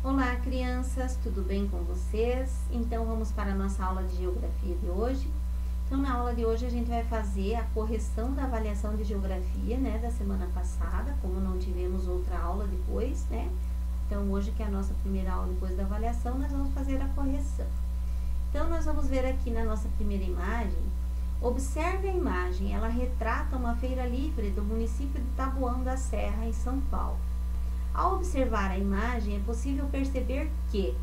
Olá, crianças, tudo bem com vocês? Então, vamos para a nossa aula de geografia de hoje. Então, na aula de hoje, a gente vai fazer a correção da avaliação de geografia, né, da semana passada, como não tivemos outra aula depois, né? Então, hoje, que é a nossa primeira aula depois da avaliação, nós vamos fazer a correção. Então, nós vamos ver aqui na nossa primeira imagem. Observe a imagem, ela retrata uma feira livre do município de Taboão da Serra, em São Paulo. Ao observar a imagem, é possível perceber que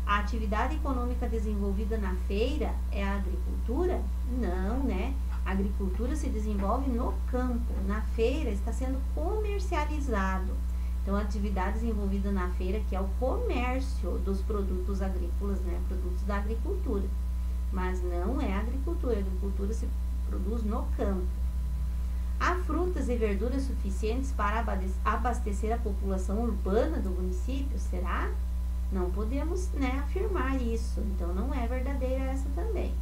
a atividade econômica desenvolvida na feira é a agricultura? Não, né? A agricultura se desenvolve no campo. Na feira está sendo comercializado. Então, a atividade desenvolvida na feira que é o comércio dos produtos agrícolas, né? Produtos da agricultura. Mas não é agricultura. A agricultura se produz no campo. Há frutas e verduras suficientes para abastecer a população urbana do município? Será? Não podemos, né, afirmar isso. Então, não é verdadeira essa também.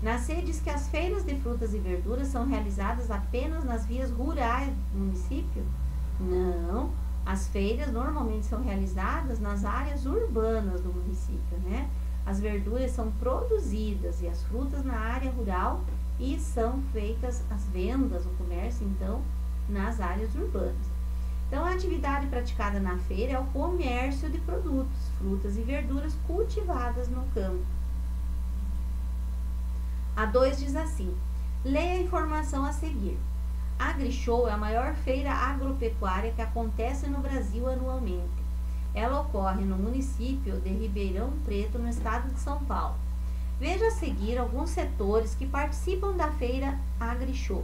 Na C diz que as feiras de frutas e verduras são realizadas apenas nas vias rurais do município? Não. As feiras normalmente são realizadas nas áreas urbanas do município, né? As verduras são produzidas e as frutas na área rural e são feitas as vendas, o comércio, então, nas áreas urbanas. Então, a atividade praticada na feira é o comércio de produtos, frutas e verduras cultivadas no campo. A 2 diz assim: leia a informação a seguir. A AgriShow é a maior feira agropecuária que acontece no Brasil anualmente. Ela ocorre no município de Ribeirão Preto, no estado de São Paulo. Veja a seguir alguns setores que participam da feira AgriShow: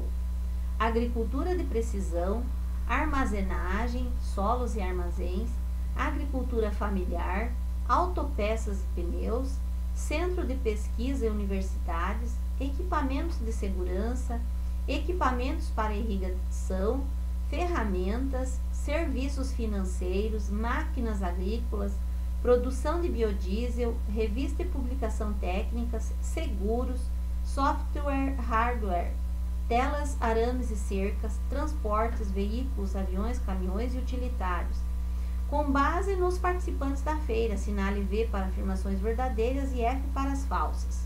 agricultura de precisão, armazenagem, solos e armazéns, agricultura familiar, autopeças e pneus, centro de pesquisa e universidades, equipamentos de segurança, equipamentos para irrigação, ferramentas, serviços financeiros, máquinas agrícolas, produção de biodiesel, revista e publicação técnicas, seguros, software, hardware, telas, arames e cercas, transportes, veículos, aviões, caminhões e utilitários. Com base nos participantes da feira, assinale V para afirmações verdadeiras e F para as falsas.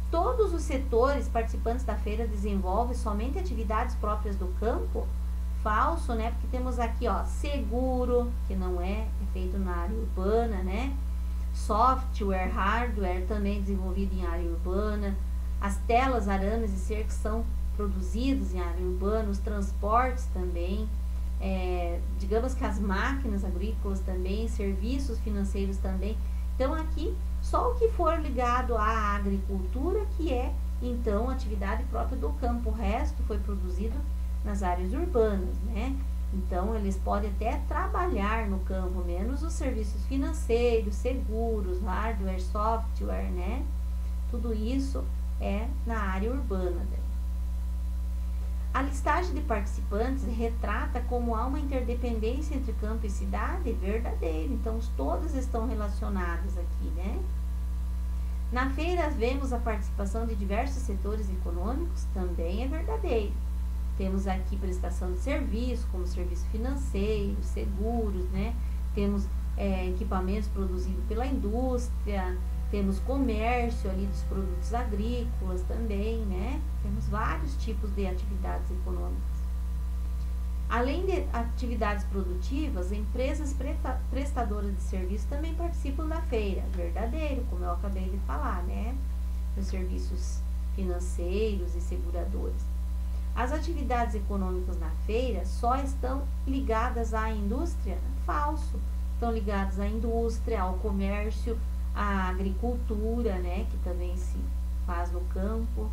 Todos os setores participantes da feira desenvolvem somente atividades próprias do campo? Falso, né? Porque temos aqui, ó, seguro, que não é feito na área urbana, né? Software, hardware, também desenvolvido em área urbana. As telas, arames e cercas são produzidos em área urbana. Os transportes também. Digamos que as máquinas agrícolas também, serviços financeiros também. Então, aqui, só o que for ligado à agricultura, que é, então, atividade própria do campo. O resto foi produzido nas áreas urbanas, né? Então, eles podem até trabalhar no campo, menos os serviços financeiros, seguros, hardware, software, né? Tudo isso é na área urbana. Né? A listagem de participantes retrata como há uma interdependência entre campo e cidade verdadeira. Então, todas estão relacionadas aqui, né? Na feira, vemos a participação de diversos setores econômicos, também é verdadeiro. Temos aqui prestação de serviço, como serviço financeiro, seguros, né? Temos equipamentos produzidos pela indústria, temos comércio ali dos produtos agrícolas também, né? Temos vários tipos de atividades econômicas. Além de atividades produtivas, empresas prestadoras de serviço também participam da feira, verdadeiro, como eu acabei de falar, né? Os serviços financeiros e seguradores. As atividades econômicas na feira só estão ligadas à indústria? Falso. Estão ligadas à indústria, ao comércio, à agricultura, né, que também se faz no campo.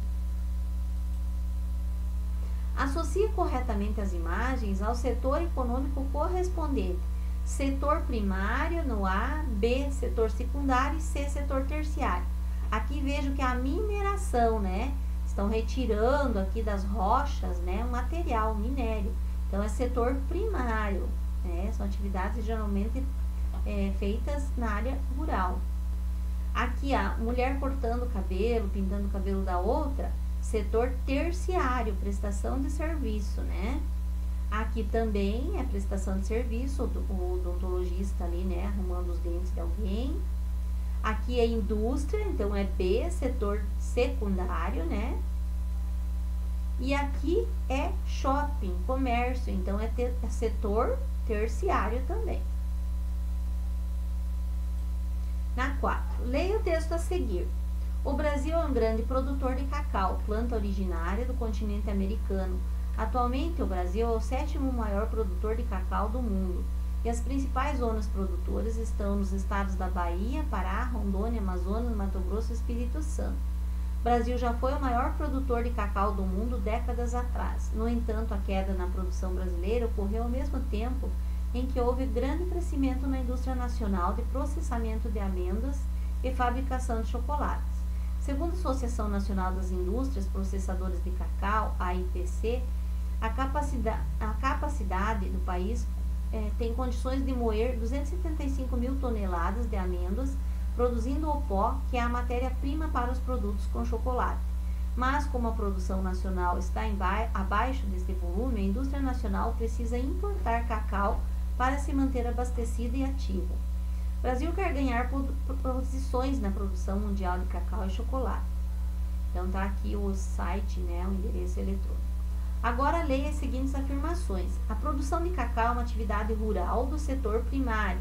Associe corretamente as imagens ao setor econômico correspondente. Setor primário no A, B, setor secundário e C, setor terciário. Aqui vejo que a mineração, né? Estão retirando aqui das rochas, né, um material, minério. Então, é setor primário, né? São atividades geralmente feitas na área rural. Aqui, a mulher cortando o cabelo, pintando o cabelo da outra, setor terciário, prestação de serviço, né? Aqui também é prestação de serviço, o odontologista ali, né, arrumando os dentes de alguém. Aqui é indústria, então é B, setor secundário, né? E aqui é shopping, comércio, então é setor terciário também. Na 4, leia o texto a seguir. O Brasil é um grande produtor de cacau, planta originária do continente americano. Atualmente, o Brasil é o 7º maior produtor de cacau do mundo, e as principais zonas produtoras estão nos estados da Bahia, Pará, Rondônia, Amazonas, Mato Grosso e Espírito Santo. O Brasil já foi o maior produtor de cacau do mundo décadas atrás. No entanto, a queda na produção brasileira ocorreu ao mesmo tempo em que houve grande crescimento na indústria nacional de processamento de amêndoas e fabricação de chocolates. Segundo a Associação Nacional das Indústrias Processadoras de Cacau, AIPC, a capacidade do país tem condições de moer 275 mil toneladas de amêndoas, produzindo o pó, que é a matéria-prima para os produtos com chocolate. Mas, como a produção nacional está abaixo deste volume, a indústria nacional precisa importar cacau para se manter abastecida e ativa. O Brasil quer ganhar posições na produção mundial de cacau e chocolate. Então, está aqui o site, né, o endereço eletrônico. Agora, leia as seguintes afirmações. A produção de cacau é uma atividade rural do setor primário.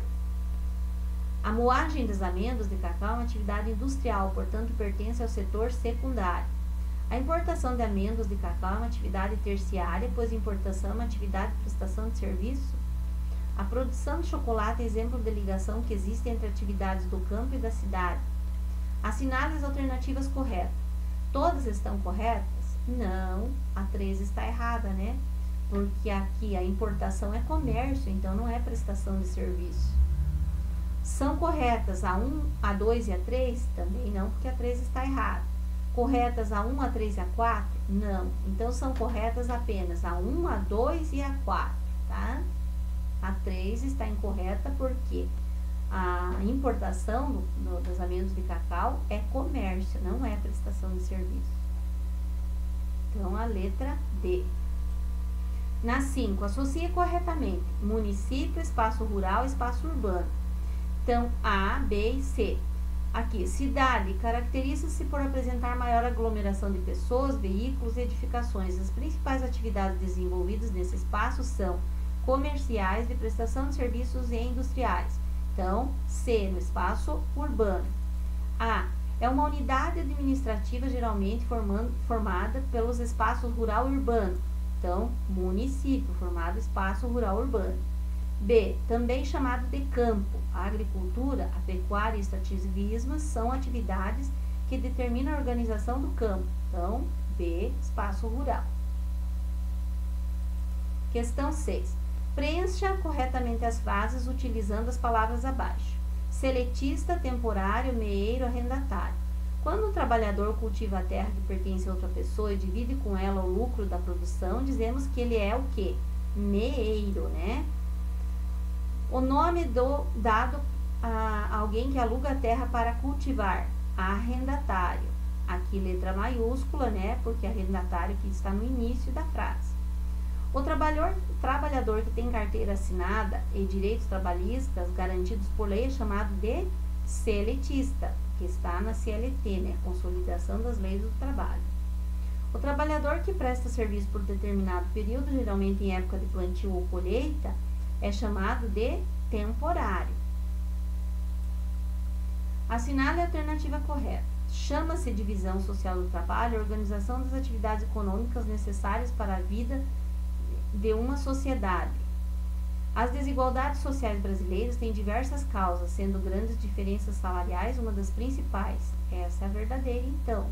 A moagem das amêndoas de cacau é uma atividade industrial, portanto, pertence ao setor secundário. A importação de amêndoas de cacau é uma atividade terciária, pois importação é uma atividade de prestação de serviço. A produção de chocolate é exemplo de ligação que existe entre atividades do campo e da cidade. Assinale as alternativas corretas. Todas estão corretas? Não, a 3 está errada, né? Porque aqui a importação é comércio, então não é prestação de serviço. São corretas a 1, a 2 e a 3? Também não, porque a 3 está errada. Corretas a 1, a 3 e a 4? Não. Então são corretas apenas a 1, a 2 e a 4, tá? A 3 está incorreta porque a importação das amêndoas de cacau é comércio, não é prestação de serviço. Então, a letra D. Na 5, associe corretamente município, espaço rural, espaço urbano. Então, A, B e C. Aqui, cidade, caracteriza-se por apresentar maior aglomeração de pessoas, veículos e edificações. As principais atividades desenvolvidas nesse espaço são comerciais, de prestação de serviços e industriais. Então, C, no espaço urbano. A, é uma unidade administrativa geralmente formada pelos espaços rural e urbano. Então, município, formado espaço rural urbano. B, também chamado de campo. A agricultura, a pecuária e o extrativismo são atividades que determinam a organização do campo. Então, B, espaço rural. Questão 6. Preencha corretamente as frases utilizando as palavras abaixo. Seletista, temporário, meeiro, arrendatário. Quando um trabalhador cultiva a terra que pertence a outra pessoa e divide com ela o lucro da produção, dizemos que ele é o quê? Meeiro, né? O nome dado a alguém que aluga a terra para cultivar, arrendatário. Aqui letra maiúscula, né? Porque arrendatário que está no início da frase. O trabalhador que tem carteira assinada e direitos trabalhistas garantidos por lei é chamado de seletista, que está na CLT, né? Consolidação das Leis do Trabalho. O trabalhador que presta serviço por determinado período, geralmente em época de plantio ou colheita, é chamado de temporário. Assinale a alternativa correta. Chama-se divisão social do trabalho a organização das atividades econômicas necessárias para a vida de uma sociedade. As desigualdades sociais brasileiras têm diversas causas, sendo grandes diferenças salariais uma das principais. Essa é a verdadeira, então.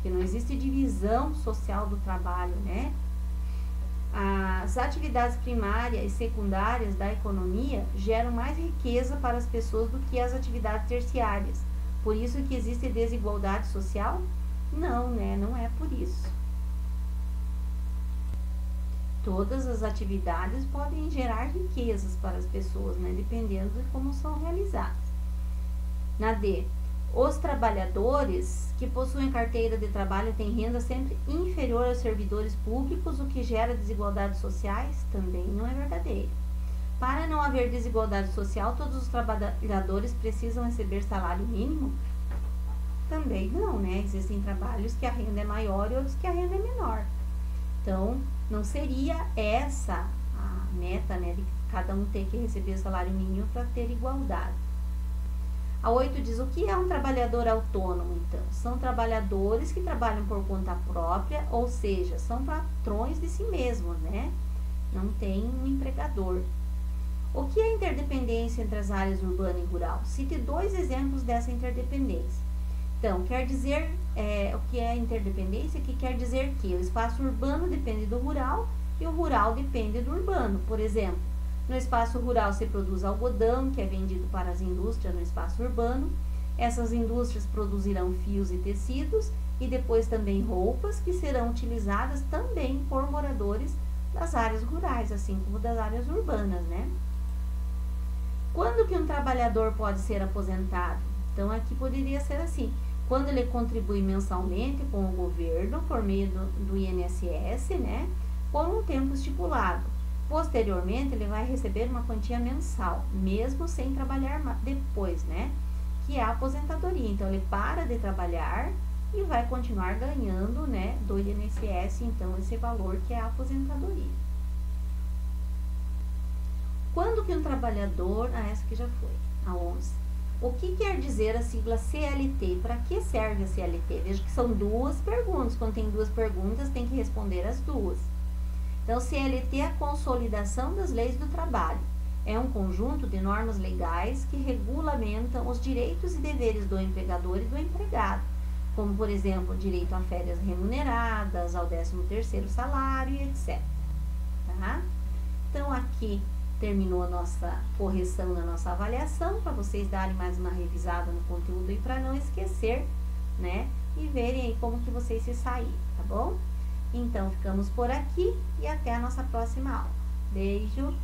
Que não existe divisão social do trabalho, né? As atividades primárias e secundárias da economia geram mais riqueza para as pessoas do que as atividades terciárias. Por isso que existe desigualdade social? Não, né? Não é por isso. Todas as atividades podem gerar riquezas para as pessoas, né? Dependendo de como são realizadas. Na D, Os trabalhadores que possuem carteira de trabalho têm renda sempre inferior aos servidores públicos, o que gera desigualdades sociais? Também não é verdadeiro. Para não haver desigualdade social, todos os trabalhadores precisam receber salário mínimo? Também não, né? Existem trabalhos que a renda é maior e outros que a renda é menor. Então, não seria essa a meta, né, de cada um ter que receber salário mínimo para ter igualdade. A 8 diz, o que é um trabalhador autônomo, então? São trabalhadores que trabalham por conta própria, ou seja, são patrões de si mesmos, né? Não tem um empregador. O que é interdependência entre as áreas urbana e rural? Cite 2 exemplos dessa interdependência. Então, quer dizer, o que é interdependência? Que quer dizer que o espaço urbano depende do rural e o rural depende do urbano. Por exemplo, no espaço rural se produz algodão, que é vendido para as indústrias no espaço urbano. Essas indústrias produzirão fios e tecidos e depois também roupas que serão utilizadas também por moradores das áreas rurais, assim como das áreas urbanas, né? Quando que um trabalhador pode ser aposentado? Então, aqui poderia ser assim, quando ele contribui mensalmente com o governo por meio do INSS, né, por um tempo estipulado. Posteriormente, ele vai receber uma quantia mensal, mesmo sem trabalhar depois, né, que é a aposentadoria. Então, ele para de trabalhar e vai continuar ganhando, né, do INSS, então, esse valor que é a aposentadoria. Quando que um trabalhador... essa aqui já foi, a 11. O que quer dizer a sigla CLT? Para que serve a CLT? Veja que são 2 perguntas. Quando tem 2 perguntas, tem que responder as 2. Então, CLT é a consolidação das leis do trabalho. É um conjunto de normas legais que regulamentam os direitos e deveres do empregador e do empregado, como, por exemplo, o direito a férias remuneradas, ao 13º salário, etc. Tá? Então, aqui terminou a nossa correção na nossa avaliação, para vocês darem mais uma revisada no conteúdo e para não esquecer, né? E verem aí como que vocês se saíram, tá bom? Então, ficamos por aqui e até a nossa próxima aula. Beijo!